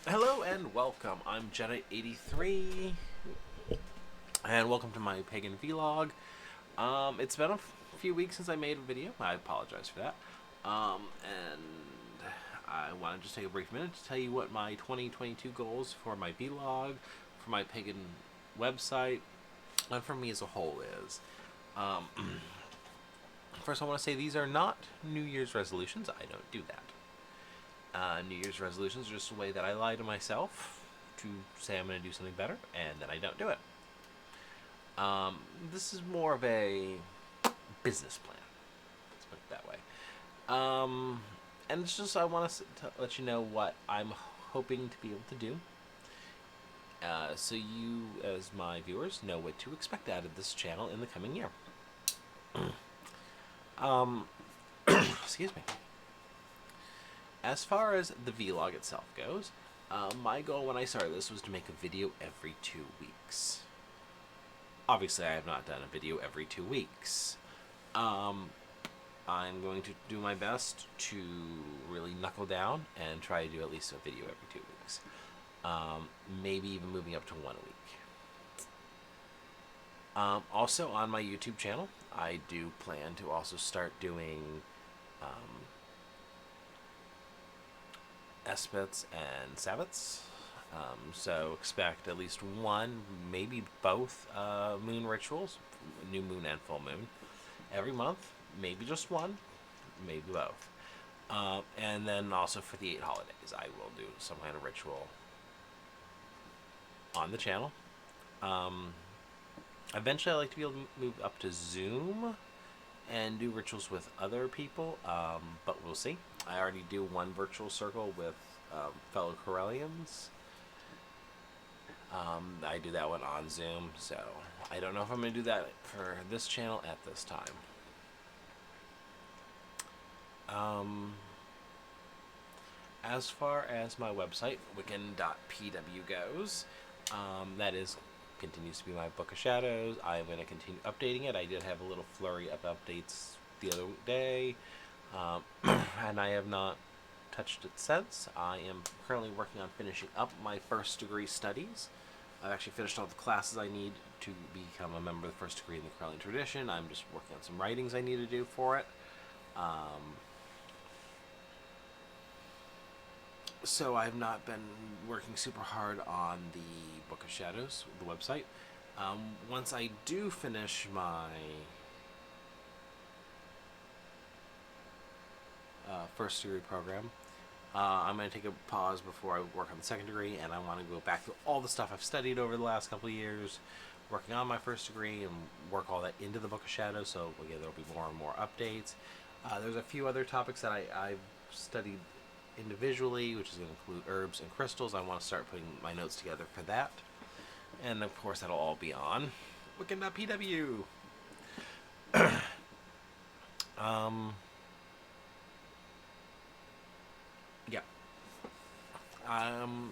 Hello and welcome. I'm Jedite 83, and welcome to my Pagan vlog. It's been a few weeks since I made a video. I apologize for that. And I want to just take a brief minute to tell you what my 2022 goals for my vlog, for my Pagan website, and for me as a whole is. Um, First, I want to say these are not New Year's resolutions. I don't do that. New Year's resolutions are just a way that I lie to myself to say I'm going to do something better, and then I don't do it. This is more of a business plan. Let's put it that way. And it's just I want to let you know what I'm hoping to be able to do, so you, as my viewers, know what to expect out of this channel in the coming year. Excuse me. As far as the vlog itself goes, my goal when I started this was to make a video every 2 weeks. Obviously, I have not done a video every 2 weeks. I'm going to do my best to really knuckle down and try to do at least a video every 2 weeks. Maybe even moving up to one a week. Also, on my YouTube channel, I do plan to also start doing Espets and Sabbats. So expect at least one, maybe both moon rituals, new moon and full moon, every month. Maybe just one, maybe both. And then also for the 8 holidays, I will do some kind of ritual on the channel. Eventually, I'd like to be able to move up to Zoom and do rituals with other people, but we'll see. I already do one virtual circle with fellow Corellians. I do that one on Zoom, so I don't know if I'm going to do that for this channel at this time. As far as my website, wiccan.pw goes, that continues to be my Book of Shadows. I'm going to continue updating it. I did have a little flurry of updates the other day, and I have not touched it since. I am currently working on finishing up my first degree studies. I've actually finished all the classes I need to become a member of the first degree in the Corellian tradition. I'm just working on some writings I need to do for it. So I've not been working super hard on the Book of Shadows, the website. Once I do finish my first degree program, I'm going to take a pause before I work on the second degree, and I want to go back through all the stuff I've studied over the last couple of years, working on my first degree, and work all that into the Book of Shadows, so again, there'll be more and more updates. There's a few other topics that I've studied individually, which is going to include herbs and crystals. I want to start putting my notes together for that. And of course, that'll all be on Wiccan.pw. Yeah.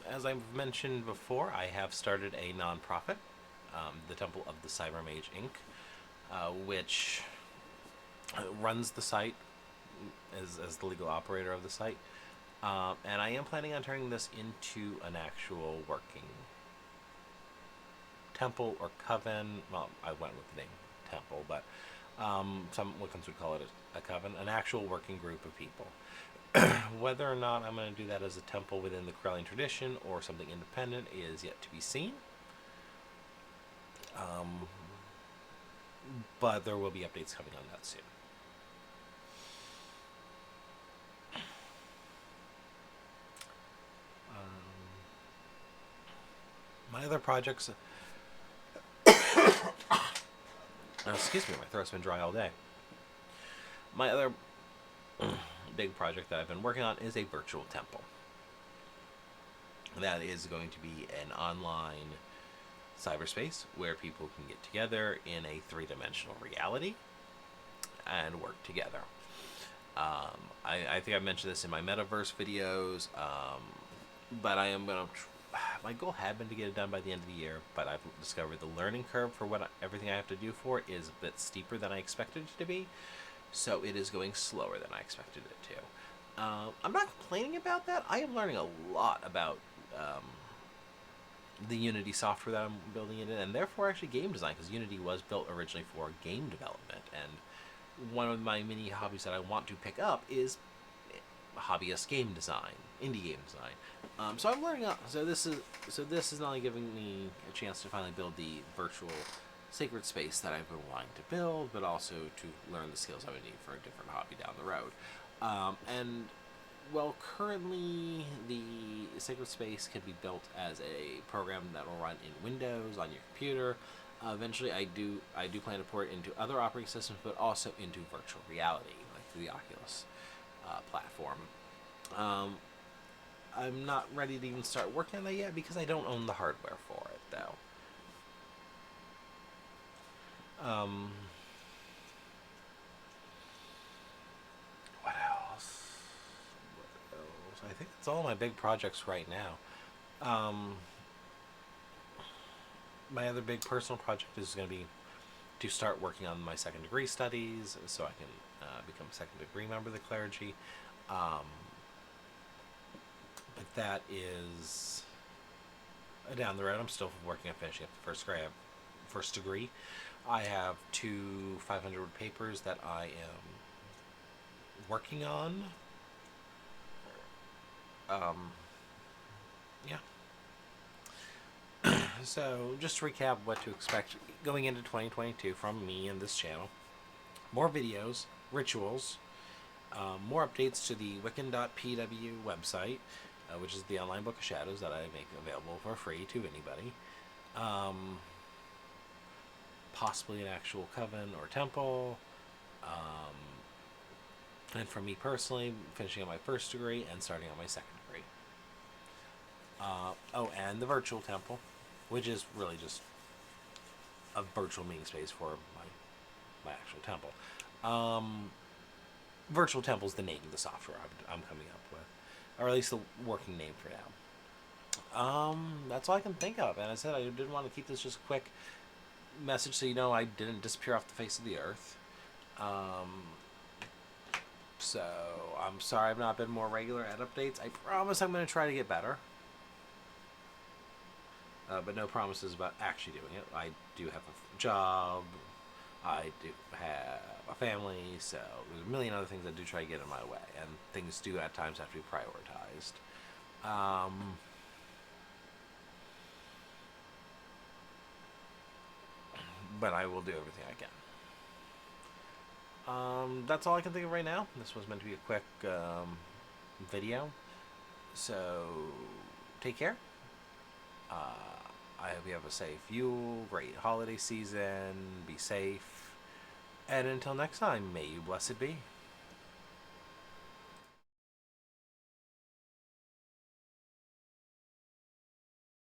As I've mentioned before, I have started a nonprofit, the Temple of the Cyber Mage Inc., which runs the site as the legal operator of the site. And I am planning on turning this into an actual working temple or coven. Well, I went with the name temple, but some Wiccans would call it a coven, an actual working group of people. Whether or not I'm going to do that as a temple within the Corellian tradition or something independent is yet to be seen. But there will be updates coming on that soon. My other projects... excuse me, my throat's been dry all day. My other big project that I've been working on is a virtual temple. That is going to be an online cyberspace where people can get together in a 3-dimensional reality and work together. I think I mentioned this in my metaverse videos, but I am going to... My goal had been to get it done by the end of the year, but I've discovered the learning curve for everything I have to do for it is a bit steeper than I expected it to be, so it is going slower than I expected it to. I'm not complaining about that. I am learning a lot about the Unity software that I'm building it in, and therefore actually game design, because Unity was built originally for game development. And one of my many hobbies that I want to pick up is hobbyist game design, indie game design. So I'm learning. This is not only giving me a chance to finally build the virtual sacred space that I've been wanting to build, but also to learn the skills I would need for a different hobby down the road. And well, currently the sacred space can be built as a program that will run in Windows on your computer. Eventually, I do plan to port it into other operating systems, but also into virtual reality, like through the Oculus platform. I'm not ready to even start working on that yet because I don't own the hardware for it, though. What else? What else? I think that's all my big projects right now. My other big personal project is going to be to start working on my second degree studies so I can become a second degree member of the clergy. But that is down the road. I'm still working on finishing up the first degree. I have 2 500-word papers that I am working on. Yeah. So, just to recap what to expect going into 2022 from me and this channel. More videos, rituals, more updates to the Wiccan.pw website, which is the online book of shadows that I make available for free to anybody. Possibly an actual coven or temple. And for me personally, finishing on my first degree and starting on my second degree. And the virtual temple, which is really just a virtual meeting space for my actual temple. Virtual temple is the name of the software I'm coming up with, or at least the working name for now. That's all I can think of. And I said I didn't want to keep this just a quick message so you know I didn't disappear off the face of the earth. So I'm sorry I've not been more regular at updates. I promise I'm going to try to get better. But no promises about actually doing it. I do have a job. I do have a family. So there's a million other things that do try to get in my way. And things do at times have to be prioritized. But I will do everything I can. That's all I can think of right now. This was meant to be a quick video. So take care. I hope you have a safe Yule, great holiday season, be safe, and until next time, may you blessed be.